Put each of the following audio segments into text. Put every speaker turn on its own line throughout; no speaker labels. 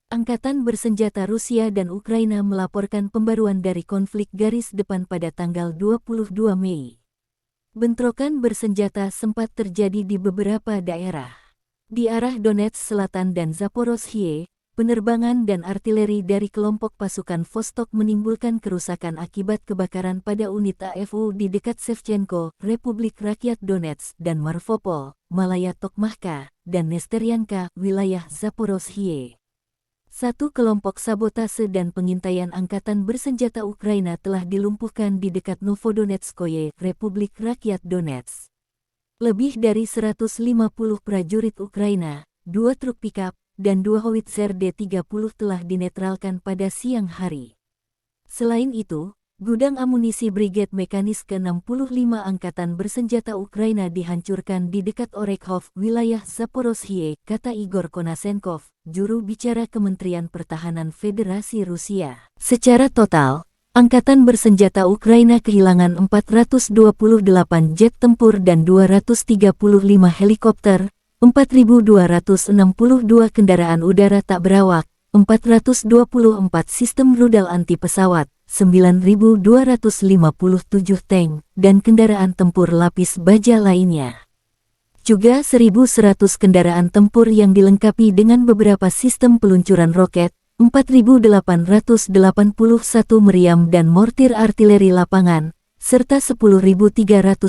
Angkatan bersenjata Rusia dan Ukraina melaporkan pembaruan dari konflik garis depan pada tanggal 22 Mei. Bentrokan bersenjata sempat terjadi di beberapa daerah. Di arah Donetsk Selatan dan Zaporozhye, penerbangan dan artileri dari kelompok pasukan Vostok menimbulkan kerusakan akibat kebakaran pada unit AFU di dekat Shevchenko, Republik Rakyat Donetsk, dan Marvopol, Malaya Tokmachka, dan Nesteryanka, wilayah Zaporozhye. Satu kelompok sabotase dan pengintaian angkatan bersenjata Ukraina telah dilumpuhkan di dekat Novodonetskoye, Republik Rakyat Donetsk. Lebih dari 150 prajurit Ukraina, 2 truk pikap, dan 2 howitzer D-30 telah dinetralkan pada siang hari. Selain itu, gudang amunisi Brigade Mekanis ke-65 Angkatan Bersenjata Ukraina dihancurkan di dekat Orekhov, wilayah Zaporozhye, kata Igor Konasenkov, juru bicara Kementerian Pertahanan Federasi Rusia. Secara total, Angkatan Bersenjata Ukraina kehilangan 428 jet tempur dan 235 helikopter, 4.262 kendaraan udara tak berawak, 424 sistem rudal anti pesawat, 9.257 tank, dan kendaraan tempur lapis baja lainnya. Juga 1.100 kendaraan tempur yang dilengkapi dengan beberapa sistem peluncuran roket, 4.881 meriam dan mortir artileri lapangan, serta 10.379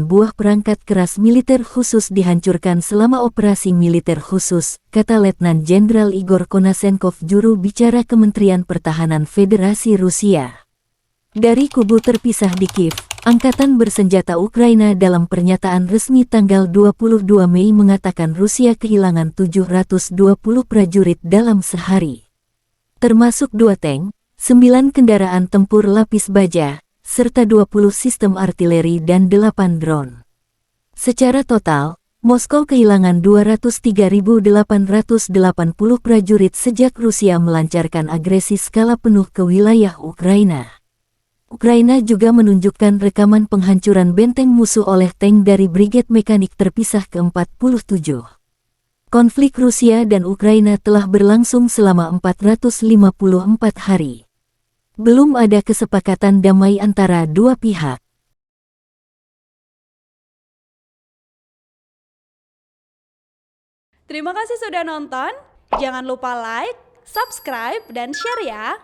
buah perangkat keras militer khusus dihancurkan selama operasi militer khusus, kata Letnan Jenderal Igor Konasenkov, juru bicara Kementerian Pertahanan Federasi Rusia. Dari kubu terpisah di Kiev, Angkatan Bersenjata Ukraina dalam pernyataan resmi tanggal 22 Mei mengatakan Rusia kehilangan 720 prajurit dalam sehari, termasuk 2 tank, 9 kendaraan tempur lapis baja, serta 20 sistem artileri dan 8 drone. Secara total, Moskow kehilangan 203.880 prajurit sejak Rusia melancarkan agresi skala penuh ke wilayah Ukraina. Ukraina juga menunjukkan rekaman penghancuran benteng musuh oleh tank dari Brigade Mekanik terpisah ke-47. Konflik Rusia dan Ukraina telah berlangsung selama 454 hari. Belum ada kesepakatan damai antara dua pihak.
Terima kasih sudah nonton. Jangan lupa like, subscribe, dan share ya.